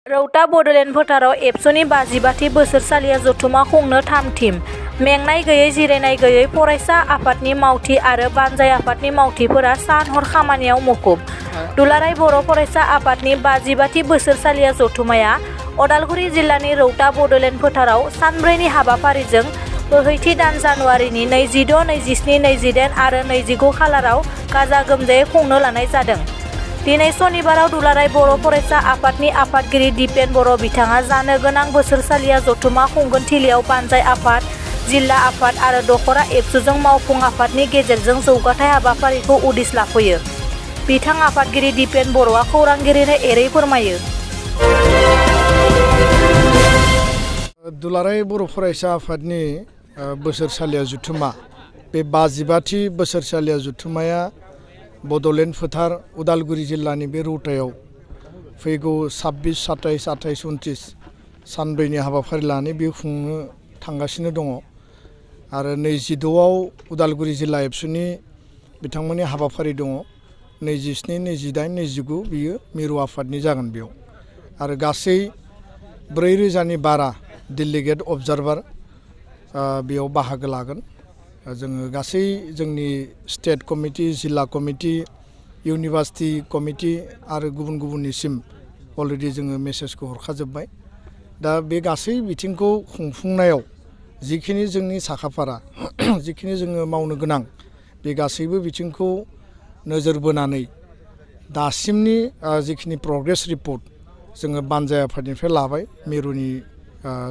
रौता बड'लेण्ड फोथाराव एबसुनि 55थि बोसोरसालिया जथुमा खुंनो थाम-थिम। मेंनाय गैयै जिरायनाय गैयै फरायसा आफादनि मावथि आरो बानजाय आफादनि मावथिफोरा सान-हर खामानियाव मुखुब। दुलाराय बर' फरायसा आफादनि 55थि बोसोरसालिया जथुमाया उदालगुरि जिल्लानि रौता बड'लेण्ड फोथाराव सानब्रैनि हाबाफारिजों बोहैथि दान जानुवारिनि 26, 27, 28 आरो 29 खालाराव गाजा-गोमजायै खुंनो लानाय जादों। दिनै सनिबाराव दुलाराय बर' फरायसा आफादनि आफादगिरि दिपेन बर' बिथाङा जानो गोनां बोसोरसालिया जथुमा खुंगोन थिलियाव बानजाय आफाद, जिल्ला आफाद आरो दख'रा एबसुजों मावफुं आफादनि गेजेरजों जौगाथाय हाबाफारिखौ उदिस लाफैयो। बिथां आफादगिरि दिपेन बर'आ खौरांगिरिनो एरै फोरमायो। दुलाराय बर' फरायसा आफादनि बोसोरसालिया जथुमा बे 55थि बोसोरसालिया जथुमाया बड'लेण्ड फोथार उदालगुरि जिल्लानि बे रौतायाव फैगौ 26, 27, 28, 29 सानब्रैनि हाबाफारि लानानै बे खुंनो थांगासिनो दङ आरो 26आव उदालगुरि जिल्ला एबसुनि बिथांमोननि हाबाफारि दङ। 27, 28, 29 बियो मिरु आफादनि जागोन बेयाव आरो गासै 4000नि बारा डेलिगेट अबजारभार बेयाव बाहागो लागोन। जोङो गासै जोंनि स्टेट कमिटि, जिल्ला कमिटि, इउनिभार्सिटि कमिटि आरो गुबुन गुबुननिसिम अलरेडि जोङो मेसेजखौ हरखाजोब्बाय। दा बे गासै बिथिंखौ खुंफुंनायाव जिखिनि जोंनि साखाफारा जिखिनि जोङो मावनो गोनां बे गासैबो बिथिंखौ नोजोर बोनानै दासिमनि जिखिनि प्रग्रेस रिपर्ट जोङो बानजाय आफादनिफ्राय लाबाय मिरुनि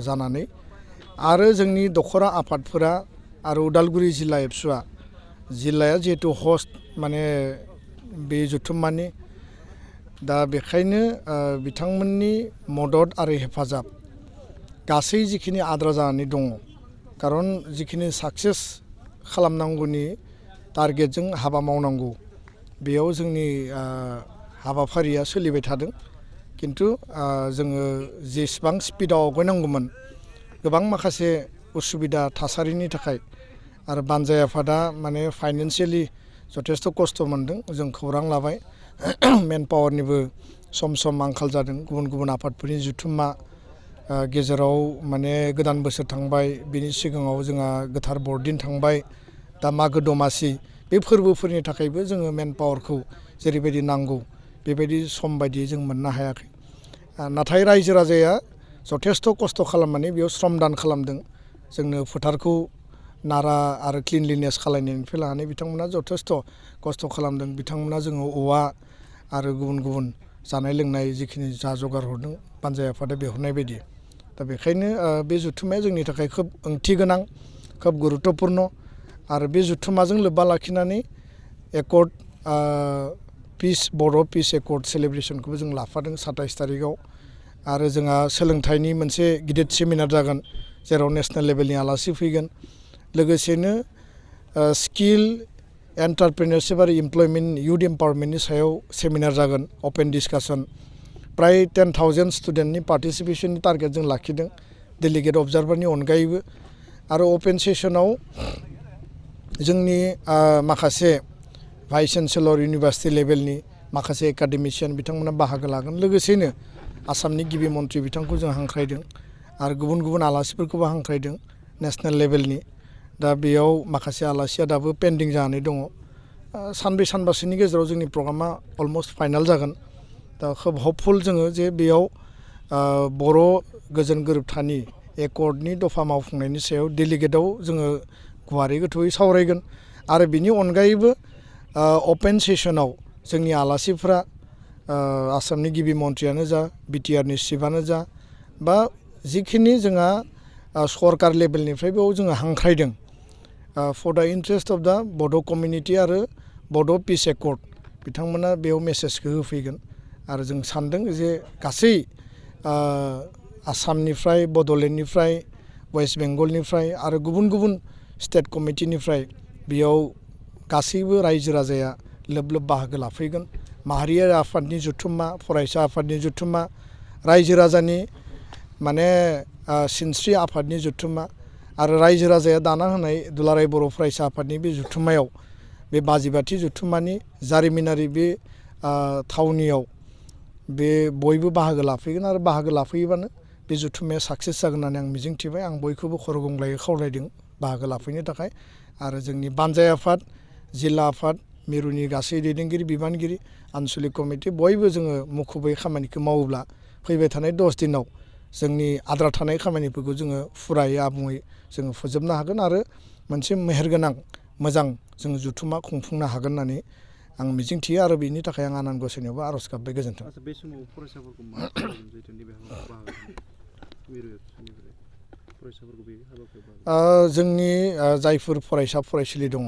जानानै आरो जोंनि दख'रा आफादफोरा आरो उदालगुरि जिल्ला एबसुआ जिल्लाया जिहेतु हस्ट माने बे जथुम्मानि दा बेखायनो बिथांमोननि मदद आरो हेफाजाब गासै जिखिनि आद्रा जानानै दङ खारन जिखिनि साक्सेस खालामनांगौनि टारगेटजों हाबा मावनांगौ बेयाव जोंनि हाबाफारिया सोलिबाय थादों किन्तु जोङो जेसेबां स्पिडआव आवगायनांगौमोन गोबां माखासे उसुबिदा थासारिनि थाखाय आरो बानजाय आफादा माने फाइनेन्सियेलि जथेस्थ' खस्थ' मोनदों। जों खौरां लाबाय मेन पावारनिबो सम सम आंखाल जादों। गुबुन गुबुन आफादफोरनि जथुम्मा गेजेराव माने गोदान बोसोर थांबाय, बिनि सिगाङाव जोंहा गोथार बरदिन थांबाय, दा मागो दमासि बे फोरबोफोरनि थाखायबो जोङो मेन पावारखौ जेरैबायदि नांगौ बेबायदि सम बायदियै जों मोननो हायाखै। नाथाय रायजो राजाया जथेस्थ' खस्थ' खालामनानै बेयाव श्रमदान खालामदों। जोंनो फोथारखौ नारा आरो क्लिनलिनेस खालामनायनिफ्राय लानानै बिथांमोना जथेस्थ' खस्थ' खालामदों। बिथांमोना जोङो औवा आरो गुबुन गुबुन जानाय लोंनाय जिखिनि जा जगार हरदों बानजाय आफादा बिहरनाय बायदि। दा बेखायनो बे जथुम्माया जोंनि थाखाय खोब ओंथि गोनां, खोब गुरुत्तपुर्ण आरो बे जथुम्माजों लोब्बा लाखिनानै एकर्ड पिस बर' पिस एकर्ड सेलेब्रेसनखौबो जों लाफादों 27 तारिखआव आरो जोंहा सोलोंथाइनि मोनसे गिदिर सेमिनार जागोन जेराव नेसनेल लेभेलनि आलासि फैगोन। लोगोसेनो स्किल एन्टारप्रेनियरशिप आरो इमप्लयमेन्ट युथ एम्पावारमेन्टनि सायाव सेमिनार जागोन अपेन डिसकासन। प्राय 10,000 स्टुडेन्टनि पार्टिसिपेसननि टारगेट जों लाखिदों डेलिगेट अबजारभारनि अनगायैबो आरो अपेन सेसनाव जोंनि माखासे भाइस चेन्सेलर इउनिभार्सिटि लेभेलनि माखासे एकाडेमिशियान बिथांमोना बाहागो लागोन। लोगोसेनो आसामनि गिबि मन्थ्रि बिथांखौ जों हांख्रायदों आरो गुबुन गुबुन आलासिफोरखौबो हांख्रायदों नेसनेल लेभेलनि। दा बेयाव माखासे आलासिया दाबो पेन्डिं जानानै दङ। सानब्रै सानबासोनि गेजेराव जोंनि प्रग्रामा अलमस्ट फाइनाल जागोन। दा खोब हपफुल जोङो जे बेयाव बर' गोजोन गोरोबथानि एकर्डनि दफा मावफुंनायनि सायाव डेलिगेटआव जोङो गुवारै गोथौयै सावरायगोन आरो बिनि अनगायैबो अपेन सेसनाव जोंनि आलासिफ्रा आसामनि गिबि मन्थ्रियानो जा बिटिआरनि चिफआनो जा बा जिखिनि जोंहा सरकार लेभेलनिफ्राय बेयाव जोङो हांख्रायदों फर दा इन्ट्रेस्ट अफ दा बड' कमिउनिटि आरो बड' पिस एकर्ड बिथांमोना बेयाव मेसेजखौ होफैगोन आरो जों सानदों जे गासै आसामनिफ्राय बड'लेण्डनिफ्राय वेस्ट बेंगलनिफ्राय आरो गुबुन गुबुन स्टेट कमिटिनिफ्राय बेयाव गासैबो रायजो राजाया लोब लोब बाहागो लाफैगोन। माहारियारि आफादनि जथुम्मा, फरायसा आफादनि जथुम्मा, रायजो राजानि माने सिनस्रि आफादनि जथुम्मा आरो रायजो राजाया दाना होनाय दुलाराय बर' फरायसा आफादनि बे जथुम्मायाव बे 55थि जथुम्मानि जारिमिनारि बे थावनियाव बे बयबो बाहागो लाफैगोन आरो बाहागो लाफैयोबानो बे जथुम्माया साक्सेस जागोन होननानै आं मिजिंथिबाय। आं बयखौबो खर' गंग्लायै खावलायदों बाहागो लाफैनो थाखाय आरो जोंनि बानजाय आफाद जिल्ला आफाद मिरुनि गासै दैदेनगिरि बिबानगिरि आनसलिक कमिटि बयबो जोङो मुखुबै खामानिखौ मावोब्ला फैबाय थानाय 10 दिनाव जोंनि आद्रा थानाय खामानिफोरखौ जोङो फुरायै आबुङै जोङो फोजोबनो हागोन आरो मोनसे मेहेरगोनां मोजां जों जथुम्मा खुंफुंनो हागोन होननानै आं मिजिंथियो आरो बेनि थाखाय आं आनान गसाइनियावबो आर'ज गाबबाय। गोजोन्थों। बे समाव फरायसाफोरखौ मा खालामगोन जिहेतु नैबे हाबाफारियाव जोंनि जायफोर फरायसा फरायसुलि दङ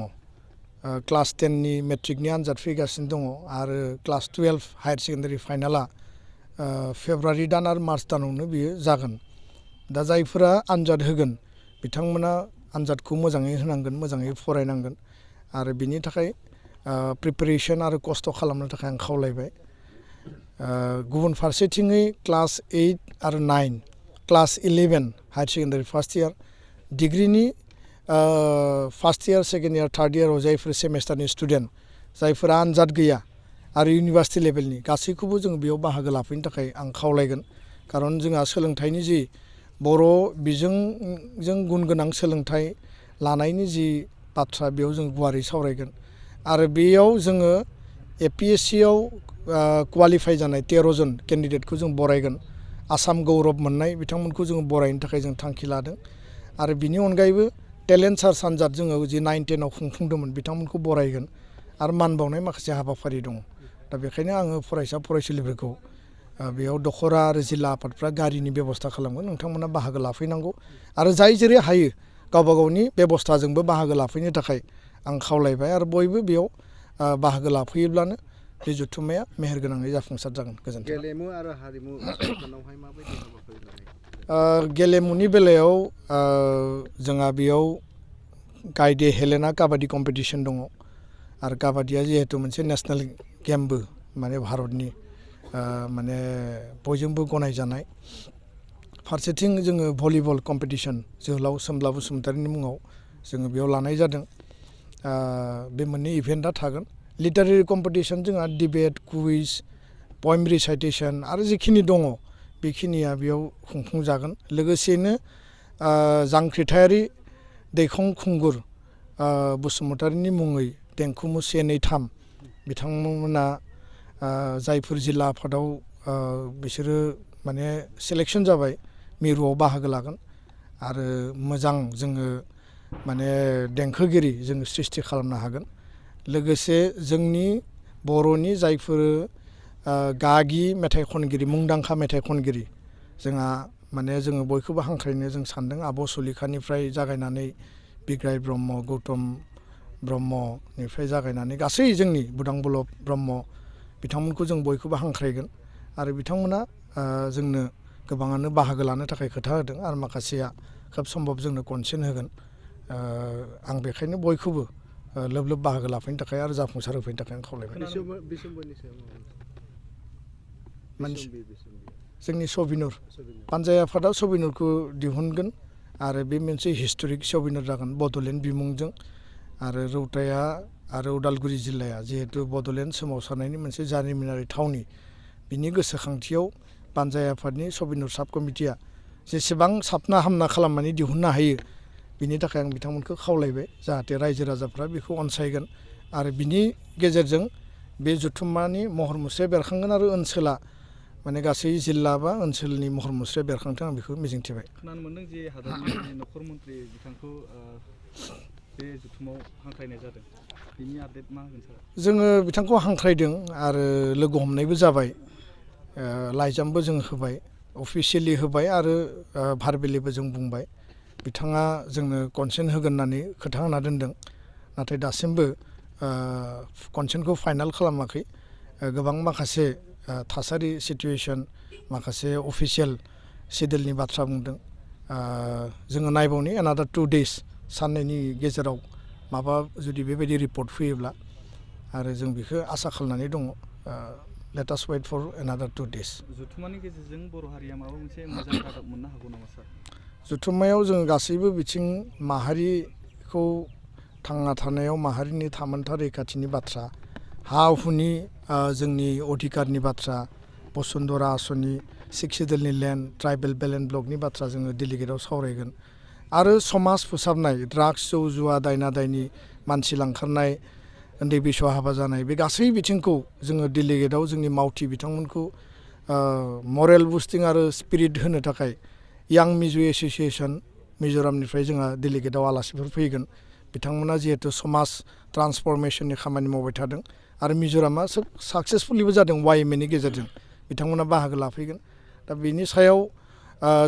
क्लास 10नि मेट्रिकनि आनजाद फैगासिनो दङ आरो क्लास 12 हायार सेकेन्डारि फाइनाला फेब्रुवारि दान आरो मार्च दानावनो बियो जागोन। दा जायफोरा आनजाद होगोन बिथांमोना आनजादखौ मोजाङै होनांगोन, मोजाङै फरायनांगोन आरो बिनि थाखाय प्रिपेरेसन आरो खस्थ' खालामनो थाखाय आं खावलायबाय। गुबुन फारसेथिङै क्लास 8 आरो 9 class 11 higher secondary first year डिग्रिनि first year second year third इयाराव जायफोर सेमेस्टारनि स्टुडेन्ट जायफोरा आनजाद गैया आरो इउनिभार्सिटि लेभेलनि गासैखौबो जों बेयाव बाहागो लाफैनो थाखाय आं खावलायगोन। खारन जोंहा सोलोंथाइनि जि बर' बिजोंजों गुन गोनां सोलोंथाइ लानायनि जि बाथ्रा बेयाव जों गुवारै सावरायगोन आरो बेयाव जोङो APSCआव क्वालिफाइ जानाय 13 जन केन्डिडेटखौ जों बरायगोन। आसाम गौरब मोननाय बिथांमोनखौ जों बरायनो थाखाय जों थांखि लादों आरो बिनि अनगायैबो टेलेन्ट सार्च आनजाद जोङो जि 9-10आव खुंफुंदोंमोन बिथांमोनखौ बरायगोन आरो मान बावनाय माखासे हाबाफारि दङ। दा बेखायनो आङो फरायसा फरायसुलिफोरखौ बेयाव दख'रा आरो जिल्ला आफादफ्रा गारिनि बेब'स्था खालामगोन, नोंथांमोना बाहागो लाफैनांगौ आरो जाय जेरै हायो गावबा गावनि बेब'स्थाजोंबो बाहागो लाफैनो थाखाय आं खावलायबाय आरो बयबो बेयाव बाहागो लाफैयोब्लानो बे जथुम्माया मेहेरगोनाङै जाफुंसार जागोन। गोजोन्थों। गेलेमु आरो हारिमु फसंथानावहाय माबायदि हाबाफारि लानाय? गेलेमुनि बेलायाव जोंहा बेयाव गायदे हेलेना काबादि कम्पिटिसन दङ आरो काबादिया जिहेतु मोनसे नेसनेल गेमबो माने भारतनि माने बयजोंबो गनायजानाय। फारसेथिं जोङो भलिबल कम्पिटिसन जोहोलाव सोमब्ला बसुमतारिनि मुङाव जोङो बेयाव लानाय जादों। बे मोननै इभेन्टआ थागोन। लिटारेरि कम्पिटिसन जोंहा डिबेट कुइज पएम रिसाइटेसन आरो जिखिनि दङ बेखिनिया बेयाव खुंफुंजागोन। लोगोसेनो जांख्रिथायारि दैखं खुंगुर बसुमतारिनि मुङै देंखोमु 1, 2, 3 बिथांमोना जायफोर जिल्ला आफादाव बिसोरो माने सिलेक्सन जाबाय मिरुआव बाहागो लागोन आरो मोजां जोङो माने देंखोगिरि जोङो सृष्टि खालामनो हागोन। लोगोसे जोंनि बर'नि जायफोर गागि मेथाइ खनगिरि मुंदांखा मेथाइ खनगिरि जोंहा माने जोङो बयखौबो हांख्रायनो जों सानदों आब' सुलेखानिफ्राय जागायनानै बिग्राय ब्रह्म, गौतम ब्रह्मनिफ्राय जागायनानै गासै जोंनि बुदां बलब ब्रह्म बिथांमोनखौ जों बयखौबो हांख्रायगोन आरो बिथांमोना जोंनो गोबाङानो बाहागो लानो थाखाय खोथा होदों आरो माखासेया खोब सम्भब जोंनो कनसेन्ट होगोन। आं बेखायनो बयखौबो लोब लोब बाहागो लाफैनो थाखाय आरो जाफुंसार होफैनो थाखाय आं खावलायबाय। जोंनि सबिनुर पान्जाय आफादा सबिनुरखौ दिहुनगोन आरो बे मोनसे हिस्ट'रिक सबिनुर जागोन बड'लेण्ड बिमुंजों आरो रौताया आरो उदालगुरि जिल्लाया जिहेतु बड'लेण्ड सोमावसारनायनि मोनसे जारिमिनारि थावनि बिनि गोसोखांथियाव पान्जाय आफादनि सबिनुर साब कमिटिया जेसेबां साबना हामना खालामनानै दिहुननो हायो बिनि थाखाय आं बिथांमोनखौ खावलायबाय जाहाथे रायजो राजाफ्रा बेखौ अनसायगोन आरो बिनि गेजेरजों बे जथुम्मानि महर मुस्रिया बेरखांगोन आरो ओनसोला माने गासै जिल्ला बा ओनसोलनि महर मुस्रिया बेरखांथों आं बेखौ मिजिंथिबाय। खोनानो मोनदों जे हादरनि नखर मन्त्रि बिथांखौ बे जथुम्माव हांख्रायनाय जादों, बिनि आपडेट मा होगोन सार? जोङो बिथांखौ हांख्रायदों आरो लोगो हमनायबो जाबाय, लाइजामबो जों होबाय, अफिसियेलि होबाय आरो भार्बेलिबो जों बुंबाय। बिथाङा जोंनो कनसेन्ट होगोन होननानै खोथा होना दोनदों, नाथाय दासिमबो कनसेन्टखौ फाइनाल खालामाखै। गोबां माखासे थासारि सिटुवेसन माखासे अफिसियेल सिडिउलनि बाथ्रा बुंदों। जोङो नायबावनि एनादार 2 days साननैनि गेजेराव माबा जुदि बेबायदि रिपर्ट फैयोब्ला आरो जों बेखौ आसा खालामनानै दङ। लेट आस वेट फर एनादार 2 days। जथुम्मानि गेजेरजों बर' हारिया माबा मोनसे मोजां रादाब मोननो हागौ नामा सार? जथुम्मायाव जों गासैबो बिथिं माहारिखौ थांना थानायाव माहारिनि थामोनथा रैखाथिनि बाथ्रा, हा हुनि जोंनि अधिकारनि बाथ्रा, बसुन्धरा आसनि सिक्सिडेलनि लेन्ड ट्राइबेल बेलेन्ड ब्लकनि बाथ्रा जोङो डेलिगेटआव सावरायगोन आरो समाज फोसाबनाय ड्राग्स जौ जुवा दायना दायनि मानसि लांखारनाय उन्दै बैसोआव हाबा जानाय बे गासै बिथिंखौ जोङो डेलिगेटआव जोंनि मावथि बिथांमोनखौ मरेल बुस्टिं आरो स्पिरिट होनो थाखाय यां मिजु एस'सिएसन मिज'रामनिफ्राय जोंहा डेलिगेटआव आलासिफोर फैगोन बिथांमोना जिहेतु समाज ट्रान्सफरमेसननि खामानि मावबाय थादों आरो मिज'रामा साक्सेसफुलिबो जादों वाइएमएनि गेजेरजों बिथांमोना बाहागो लाफैगोन दा बेनि सायाव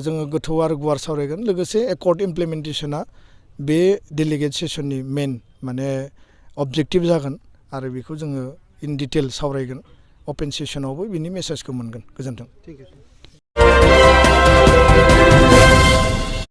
जोङो गोथौ आरो गुवार सावरायगोन लोगोसे एकर्ड इमप्लिमेन्टेसना बे डेलिगेट सेसननि मेन माने अबजेक्टिभ जागोन आरो बेखौ जोङो इन डिटेल सावरायगोन अपेन सेसनावबो बिनि मेसेजखौ मोनगोन गोजोन्थों।